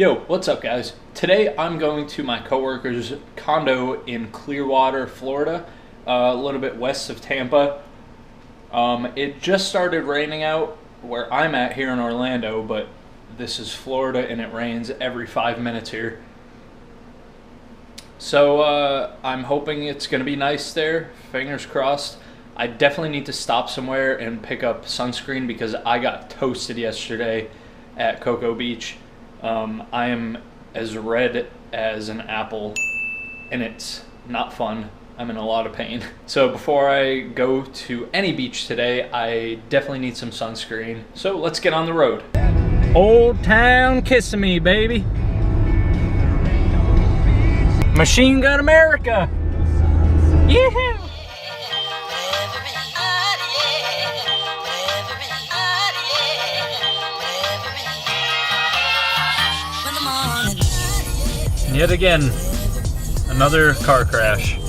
Yo, what's up guys? Today I'm going to my coworker's condo in Clearwater, Florida, a little bit west of Tampa. It just started raining out where I'm at here in Orlando, but this is Florida and it rains every 5 minutes here. So I'm hoping it's going to be nice there, fingers crossed. I definitely need to stop somewhere and pick up sunscreen because I got toasted yesterday at Cocoa Beach. I am as red as an apple and it's not fun. I'm in a lot of pain. So before I go to any beach today, I definitely need some sunscreen. So let's get on the road. Old Town Kissimmee, baby. Machine Gun America. Yeah. And yet again, another car crash.